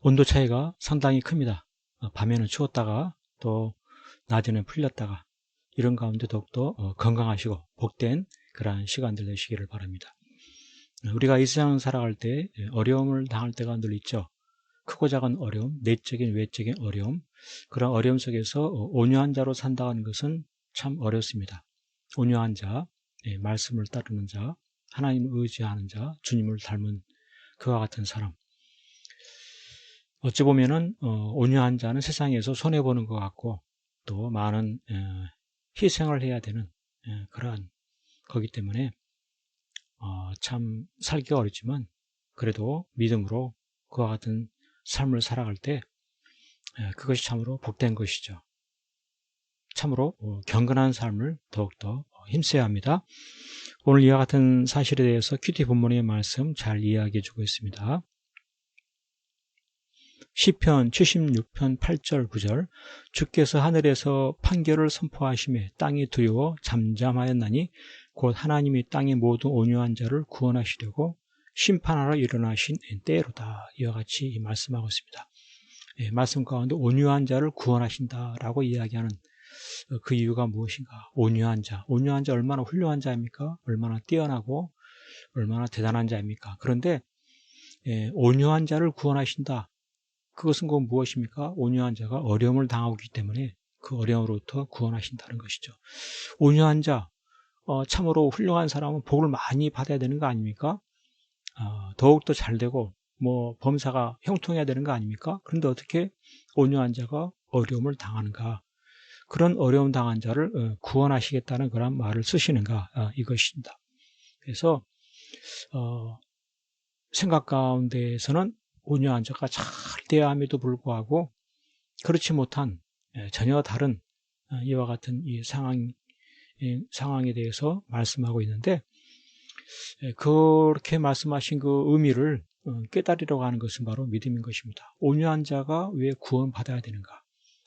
온도 차이가 상당히 큽니다. 밤에는 추웠다가 또 낮에는 풀렸다가 이런 가운데 더욱더 건강하시고 복된 그러한 시간들 되시기를 바랍니다. 우리가 이 세상 살아갈 때 어려움을 당할 때가 늘 있죠. 크고 작은 어려움, 내적인 외적인 어려움, 그런 어려움 속에서 온유한 자로 산다는 것은 참 어렵습니다. 온유한 자, 말씀을 따르는 자, 하나님을 의지하는 자, 주님을 닮은 그와 같은 사람. 어찌 보면은 온유한 자는 세상에서 손해보는 것 같고 또 많은 희생을 해야 되는 그러한 거기 때문에 참 살기가 어렵지만 그래도 믿음으로 그와 같은 삶을 살아갈 때 그것이 참으로 복된 것이죠. 참으로 경건한 삶을 더욱더 힘써야 합니다. 오늘 이와 같은 사실에 대해서 큐티 본문의 말씀 잘 이야기해 주고 있습니다. 시편 76편 8절 9절 주께서 하늘에서 판결을 선포하시매 땅이 두려워 잠잠하였나니 곧 하나님이 땅의 모든 온유한 자를 구원하시려고 심판하러 일어나신 때로다. 이와 같이 말씀하고 있습니다. 말씀 가운데 온유한 자를 구원하신다라고 이야기하는 그 이유가 무엇인가? 온유한 자 얼마나 훌륭한 자입니까? 얼마나 뛰어나고 얼마나 대단한 자입니까? 그런데 온유한 자를 구원하신다. 그것은 곧 무엇입니까? 온유한 자가 어려움을 당하고 있기 때문에 그 어려움으로부터 구원하신다는 것이죠. 온유한 자, 참으로 훌륭한 사람은 복을 많이 받아야 되는 거 아닙니까? 더욱더 잘되고 범사가 형통해야 되는 거 아닙니까? 그런데 어떻게 온유한 자가 어려움을 당하는가? 그런 어려움 당한 자를 구원하시겠다는 그런 말을 쓰시는가? 이것입니다. 그래서 생각 가운데에서는 온유한 자가 잘 돼야 함에도 불구하고 그렇지 못한 전혀 다른 이와 같은 이 상황에 대해서 말씀하고 있는데 그렇게 말씀하신 그 의미를 깨달으려고 하는 것은 바로 믿음인 것입니다. 온유한 자가 왜 구원받아야 되는가?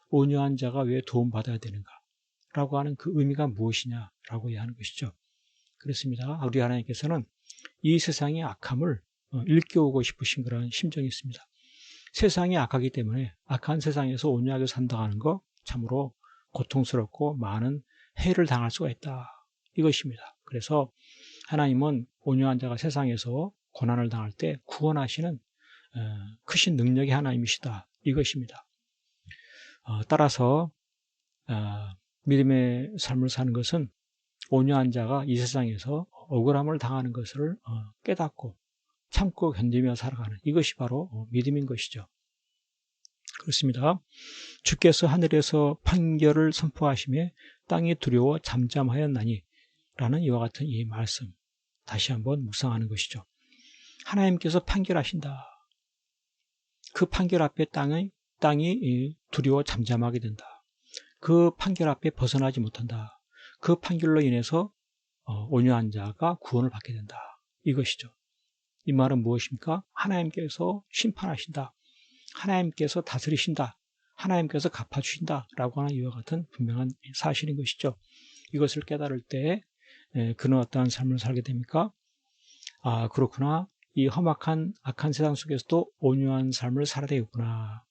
온유한 자가 왜 도움받아야 되는가? 라고 하는 그 의미가 무엇이냐라고 하는 것이죠. 그렇습니다. 우리 하나님께서는 이 세상의 악함을 일깨우고 싶으신 그런 심정이 있습니다. 세상이 악하기 때문에 악한 세상에서 온유하게 산다는 거 참으로 고통스럽고 많은 해를 당할 수가 있다. 이것입니다. 그래서 하나님은 온유한 자가 세상에서 고난을 당할 때 구원하시는 크신 능력의 하나님이시다. 이것입니다. 따라서 믿음의 삶을 사는 것은 온유한 자가 이 세상에서 억울함을 당하는 것을 깨닫고 참고 견디며 살아가는 이것이 바로 믿음인 것이죠. 그렇습니다. 주께서 하늘에서 판결을 선포하시며 땅이 두려워 잠잠하였나니 라는 이와 같은 이 말씀 다시 한번 묵상하는 것이죠. 하나님께서 판결하신다. 그 판결 앞에 땅이 두려워 잠잠하게 된다. 그 판결 앞에 벗어나지 못한다. 그 판결로 인해서 온유한 자가 구원을 받게 된다. 이것이죠. 이 말은 무엇입니까? 하나님께서 심판하신다. 하나님께서 다스리신다. 하나님께서 갚아주신다. 라고 하는 이와 같은 분명한 사실인 것이죠. 이것을 깨달을 때 그는 어떠한 삶을 살게 됩니까? 그렇구나. 이 험악한 악한 세상 속에서도 온유한 삶을 살아야 되겠구나.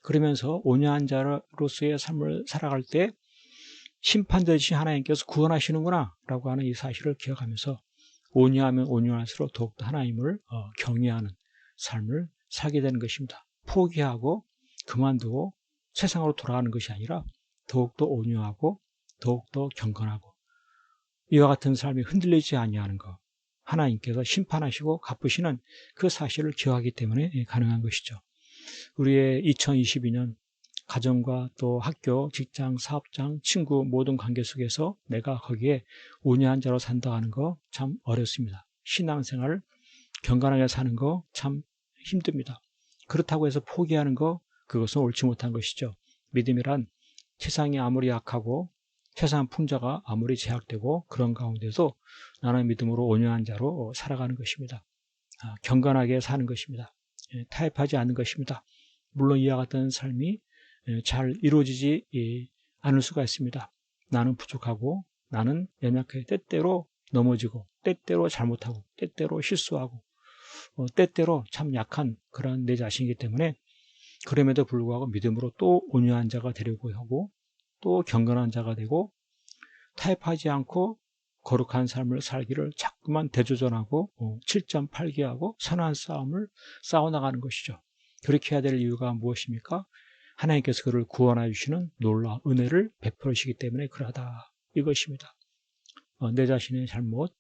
그러면서 온유한 자로서의 삶을 살아갈 때 심판되신 하나님께서 구원하시는구나 라고 하는 이 사실을 기억하면서 온유하면 온유할수록 더욱더 하나님을 경외하는 삶을 살게 되는 것입니다. 포기하고 그만두고 세상으로 돌아가는 것이 아니라 더욱더 온유하고 더욱더 경건하고 이와 같은 삶이 흔들리지 아니하는 것, 하나님께서 심판하시고 갚으시는 그 사실을 기억하기 때문에 가능한 것이죠. 우리의 2022년 가정과 또 학교, 직장, 사업장, 친구 모든 관계 속에서 내가 거기에 온유한 자로 산다 하는 거 참 어렵습니다. 신앙생활을 경건하게 사는 거 참 힘듭니다. 그렇다고 해서 포기하는 거 그것은 옳지 못한 것이죠. 믿음이란 세상이 아무리 악하고 세상 풍자가 아무리 제약되고 그런 가운데서 나는 믿음으로 온유한 자로 살아가는 것입니다. 경건하게 사는 것입니다. 타협하지 않는 것입니다. 물론 이와 같은 삶이 잘 이루어지지 않을 수가 있습니다. 나는 부족하고 나는 연약해 때때로 넘어지고 때때로 잘못하고 때때로 실수하고 때때로 참 약한 그런 내 자신이기 때문에 그럼에도 불구하고 믿음으로 또 온유한 자가 되려고 하고 또 경건한 자가 되고 타협하지 않고 거룩한 삶을 살기를 자꾸만 대조전하고 7.8기 하고 선한 싸움을 싸워나가는 것이죠. 그렇게 해야 될 이유가 무엇입니까? 하나님께서 그를 구원해 주시는 놀라운 은혜를 베풀으시기 때문에 그러하다. 이것입니다. 내 자신의 잘못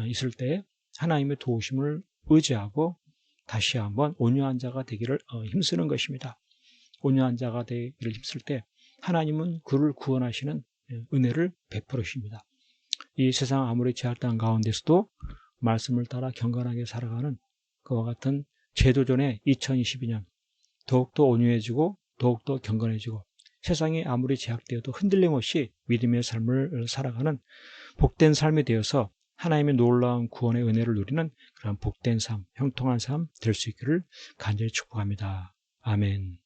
있을 때 하나님의 도우심을 의지하고 다시 한번 온유한 자가 되기를 힘쓰는 것입니다. 온유한 자가 되기를 힘쓸 때 하나님은 그를 구원하시는 은혜를 베풀으십니다. 이 세상 아무리 제약당 가운데서도 말씀을 따라 경건하게 살아가는 그와 같은 제도전의 2022년 더욱더 온유해지고 더욱더 경건해지고 세상이 아무리 제약되어도 흔들림 없이 믿음의 삶을 살아가는 복된 삶이 되어서 하나님의 놀라운 구원의 은혜를 누리는 그런 복된 삶, 형통한 삶 될 수 있기를 간절히 축복합니다. 아멘.